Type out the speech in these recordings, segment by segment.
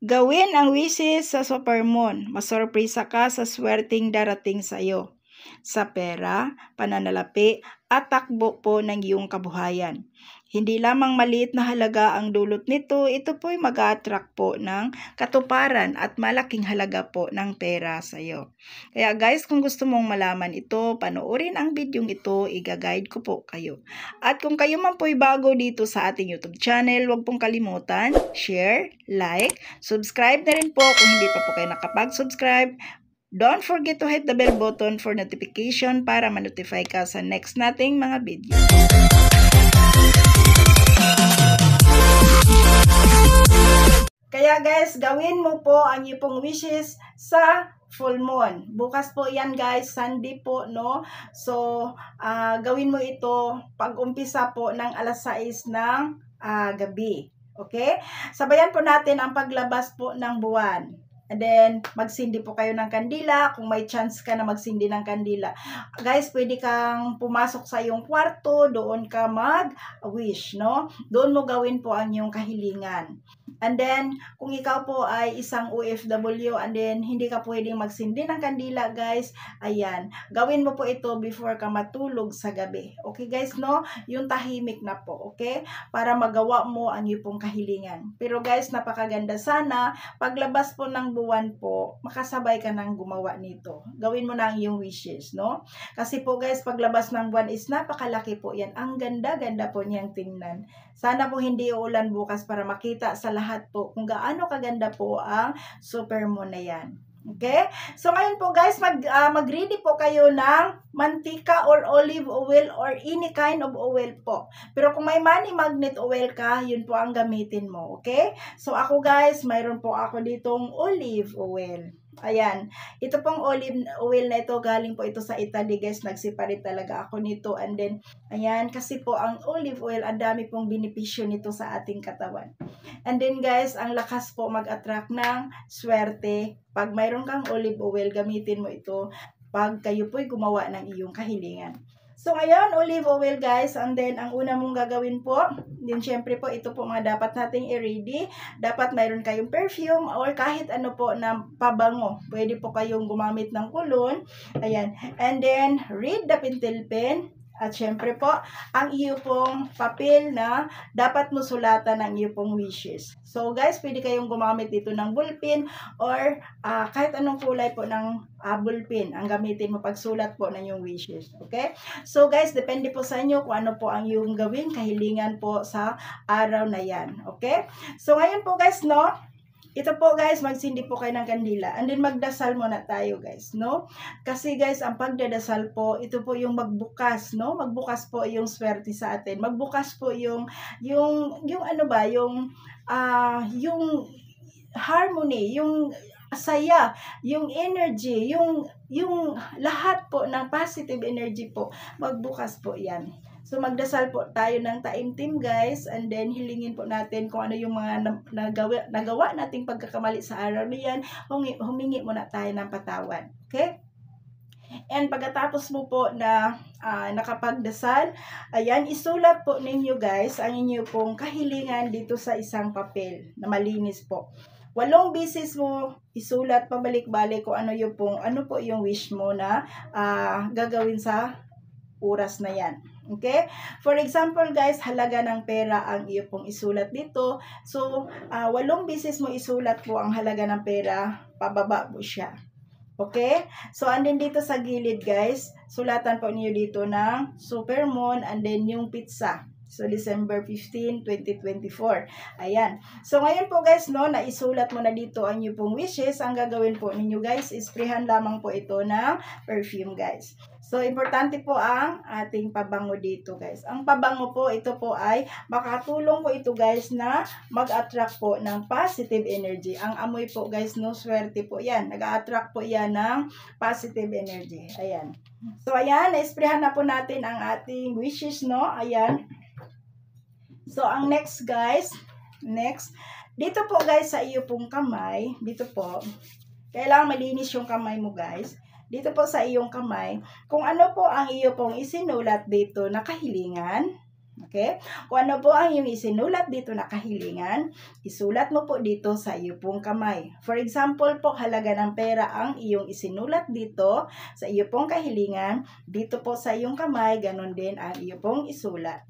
Gawin ang wishes sa supermoon. Masorpresa ka sa swerteng darating sa iyo. Sa pera, pananalapi, at takbo po ng iyong kabuhayan. Hindi lamang maliit na halaga ang dulot nito, ito po'y mag-a-attract po ng katuparan at malaking halaga po ng pera sa iyo. Kaya guys, kung gusto mong malaman ito, panoorin ang videong ito, i-guide ko po kayo. At kung kayo man po'y bago dito sa ating YouTube channel, huwag pong kalimutan, share, like, subscribe na rin po kung hindi pa po kayo nakapag-subscribe. Don't forget to hit the bell button for notification para ma-notify ka sa next nating mga video. Kaya guys, gawin mo po ang iyong pong wishes sa full moon. Bukas po yan guys, Sunday po, no? So, gawin mo ito pag-umpisa po ng alas 6 ng gabi. Okay? Sabayan po natin ang paglabas po ng buwan. And then, magsindi po kayo ng kandila. Kung may chance ka na magsindi ng kandila. Guys, pwede kang pumasok sa iyong kwarto. Doon ka mag-wish, no? Doon mo gawin po ang iyong kahilingan. And then, kung ikaw po ay isang OFW and then hindi ka pwedeng magsindi ng kandila, guys, ayan, gawin mo po ito before ka matulog sa gabi. Okay, guys, no? Yung tahimik na po, okay? Para magawa mo ang iyong pong kahilingan. Pero guys, napakaganda sana, paglabas po ng buwan po, makasabay ka nang gumawa nito. Gawin mo na ang iyong wishes, no? Kasi po guys, paglabas ng buwan is napakalaki po yan. Ang ganda-ganda po niyang tingnan. Sana po hindi uulan bukas para makita sa lahat po kung gaano kaganda po ang supermoon na yan. Okay? So ngayon po guys, mag-ready po kayo ng mantika or olive oil or any kind of oil po. Pero kung may money magnet oil ka, yun po ang gamitin mo. Okay? So ako guys, mayroon po ako ditong olive oil. Ayan, ito pong olive oil na ito, galing po ito sa Italy guys, nagseparate talaga ako nito. And then, ayan, kasi po ang olive oil, ang dami pong benepisyo nito sa ating katawan. And then guys, ang lakas po mag-attract ng swerte. Pag mayroon kang olive oil, gamitin mo ito pag kayo po'y gumawa ng iyong kahilingan. So, ngayon, olive oil guys, and then, ang una mong gagawin po, din syempre po, ito po mga dapat nating i-ready. Dapat mayroon kayong perfume or kahit ano po na pabango. Pwede po kayong gumamit ng cologne. Ayan. And then, read the pentel pen. At syempre po, ang iyo pong papel na dapat mo sulatan ang iyo pong wishes. So guys, pwede kayong gumamit dito ng ballpen or kahit anong kulay po ng ballpen ang gamitin mo pagsulat po ng iyong wishes. Okay? So guys, depende po sa inyo kung ano po ang iyong gawin, kahilingan po sa araw na yan. Okay? So ngayon po guys, no? Ito po guys, magsindi po kayo ng kandila. And then magdasal muna tayo guys, no? Kasi guys, ang pagdadasal po, ito po yung magbukas, no? Magbukas po yung swerte sa atin. Magbukas po yung ano ba, yung harmony, yung saya, yung energy, yung lahat po ng positive energy po. Magbukas po yan. So, magdasal po tayo ng taimtim, guys. And then, hilingin po natin kung ano yung mga nagawa nating pagkakamali sa araw na yan. Humingi muna tayo ng patawad. Okay? And pagkatapos mo po na nakapagdasal, ayan, isulat po ninyo, guys, ang inyo pong kahilingan dito sa isang papel na malinis po. 8 beses mo isulat pabalik-balik kung ano po yung wish mo na gagawin sa oras na yan. Okay? For example, guys, halaga ng pera ang iyo pong isulat dito. So, 8 beses mo isulat po ang halaga ng pera, pababa po siya. Okay? So, andin dito sa gilid, guys, sulatan po niyo dito ng supermoon and then yung pizza. So, December 15, 2024. Ayan. So, ngayon po guys, no, naisulat mo na dito ang inyong pong wishes. Ang gagawin po ninyo guys, isprayan lamang po ito ng perfume guys. So, importante po ang ating pabango dito guys. Ang pabango po, ito po ay makatulong po ito guys na mag-attract po ng positive energy. Ang amoy po guys, no, swerte po yan. Nag-attract po yan ng positive energy. Ayan. So, ayan, naisprayan na po natin ang ating wishes, no. Ayan. So, ang next guys, dito po guys sa iyo pong kamay, dito po, kailangan malinis yung kamay mo guys. Dito po sa iyong kamay, kung ano po ang iyo pong isinulat dito na kahilingan, Okay? Kung ano po ang iyong isinulat dito na kahilingan, isulat mo po dito sa iyo pong kamay. For example po, halaga ng pera ang iyong isinulat dito sa iyo pong kahilingan, dito po sa iyong kamay, ganun din ang iyo pong isulat.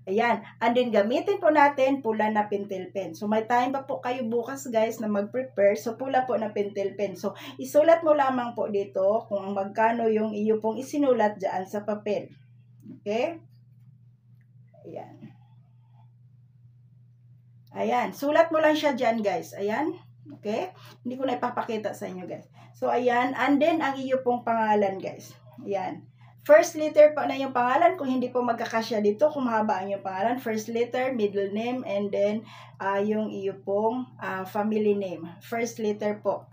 Ayan. And then, gamitin po natin pula na pentel pen. So, may time pa po kayo bukas, guys, na mag-prepare. So, pula po na pentel pen. So, isulat mo lamang po dito kung magkano yung iyo pong isinulat dyan sa papel. Okay? Ayan. Ayan. Sulat mo lang siya dyan, guys. Ayan. Okay? Hindi ko na ipapakita sa inyo, guys. So, ayan. And then, ang iyo pong pangalan, guys. Ayan. First letter po na yung pangalan. Kung hindi po magkakasya dito, kung mahaba ang yung pangalan. First letter, middle name, and then yung iyo pong family name. First letter po.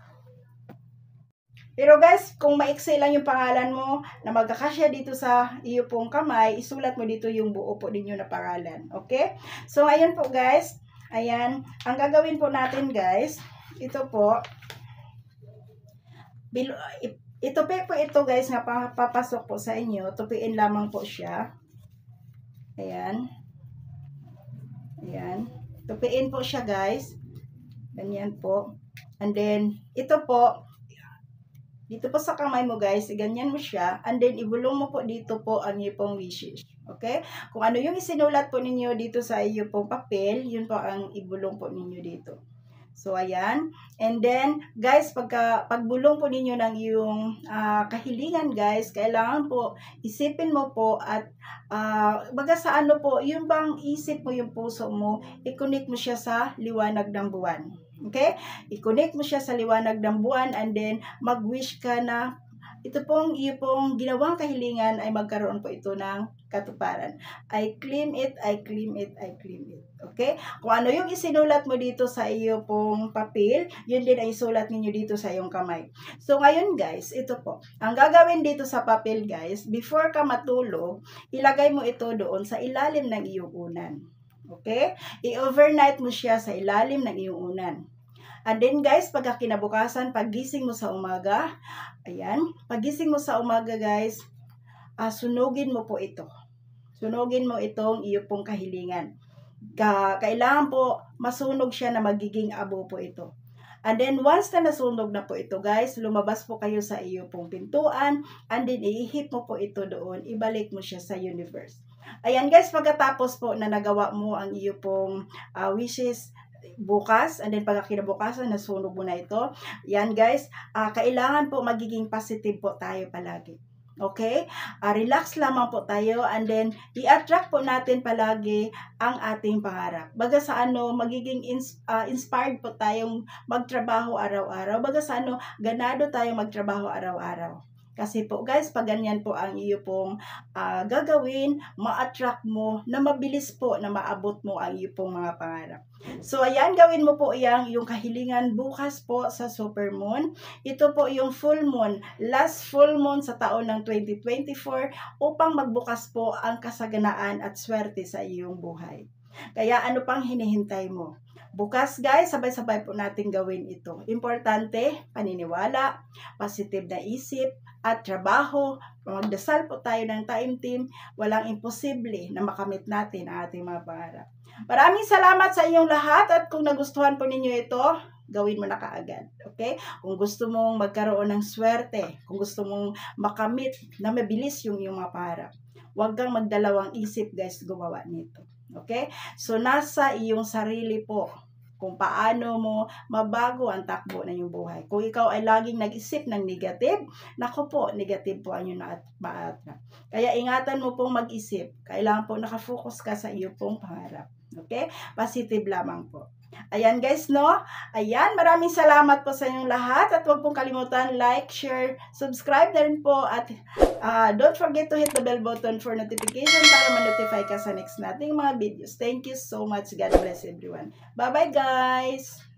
Pero guys, kung maiksi lang yung pangalan mo na magkakasya dito sa iyo pong kamay, isulat mo dito yung buo po ninyo na pangalan. Okay? So, ayun po guys. Ayan. Ang gagawin po natin guys, ito po, itupi po ito guys nga papasok po sa inyo. Tupiin lamang po siya. Ayan. Ayan. Tupiin po siya guys. Ganyan po. And then, ito po, dito po sa kamay mo guys, ganyan mo siya. And then, ibulong mo po dito po ang iyo pong wishes. Okay? Kung ano yung isinulat po ninyo dito sa iyo pong papel, yun po ang ibulong po ninyo dito. So, ayan. And then, guys, pagbulong po ninyo ng iyong kahilingan, guys, kailangan po, isipin mo po at baga sa ano po, yung bang isip mo, yung puso mo, i-connect mo siya sa liwanag ng buwan. Okay? I-connect mo siya sa liwanag ng buwan and then, mag-wish ka na ito pong iyo pong ginawang kahilingan ay magkaroon po ito ng katuparan. I claim it, I claim it, I claim it. Okay? Kung ano yung isinulat mo dito sa iyo pong papel, yun din ay isulat ninyo dito sa iyong kamay. So, ngayon guys, ito po. Ang gagawin dito sa papel guys, before ka matulog, ilagay mo ito doon sa ilalim ng iyong unan. Okay? I-overnight mo siya sa ilalim ng iyong unan. And then guys, pagka kinabukasan, paggising mo sa umaga, ayan, paggising mo sa umaga guys, sunugin mo po ito. Sunugin mo itong iyo pong kahilingan. Kailangan po masunog siya na magiging abo po ito. And then once na nasunog na po ito guys, lumabas po kayo sa iyo pong pintuan, and then ihip mo po ito doon, ibalik mo siya sa universe. Ayan guys, pagkatapos po na nagawa mo ang iyo pong wishes, bukas, and then pagkakinabukasan, nasunog mo na ito. Yan guys, kailangan po magiging positive po tayo palagi. Okay? Relax lamang po tayo and then i-attract po natin palagi ang ating pangarap. Baga sa ano, magiging inspired po tayong magtrabaho araw-araw. Baga sa ano, ganado tayong magtrabaho araw-araw. Kasi po guys, pag ganyan po ang iyo pong gagawin, ma-attract mo na mabilis po na maabot mo ang iyo pong mga pangarap. So ayan, gawin mo po yung kahilingan bukas po sa supermoon. Ito po yung full moon, last full moon sa taon ng 2024 upang magbukas po ang kasaganaan at swerte sa iyong buhay. Kaya ano pang hinihintay mo? Bukas guys, sabay-sabay po natin gawin ito. Importante, paniniwala, positive na isip, at trabaho. Magdasal po tayo ng time team. Walang imposible na makamit natin ang ating mga pangarap. Maraming salamat sa inyong lahat at kung nagustuhan po ninyo ito, gawin mo na kaagad. Okay? Kung gusto mong magkaroon ng swerte, kung gusto mong makamit na mabilis yung iyong mga pangarap, huwag kang magdalawang isip guys gumawa nito. Okay? So, nasa iyong sarili po kung paano mo mabago ang takbo ng iyong buhay. Kung ikaw ay laging nag-isip ng negative, naku po, negative po ang iyong ma-attract. Kaya ingatan mo pong mag-isip. Kailangan po nakafocus ka sa iyong pong pangarap. Okay? Positive lamang po. Ayan guys, no? Ayan, maraming salamat po sa inyong lahat at huwag pong kalimutan like, share, subscribe na rin po at don't forget to hit the bell button for notification para ma-notify ka sa next nating mga videos. Thank you so much. God bless everyone. Bye-bye guys!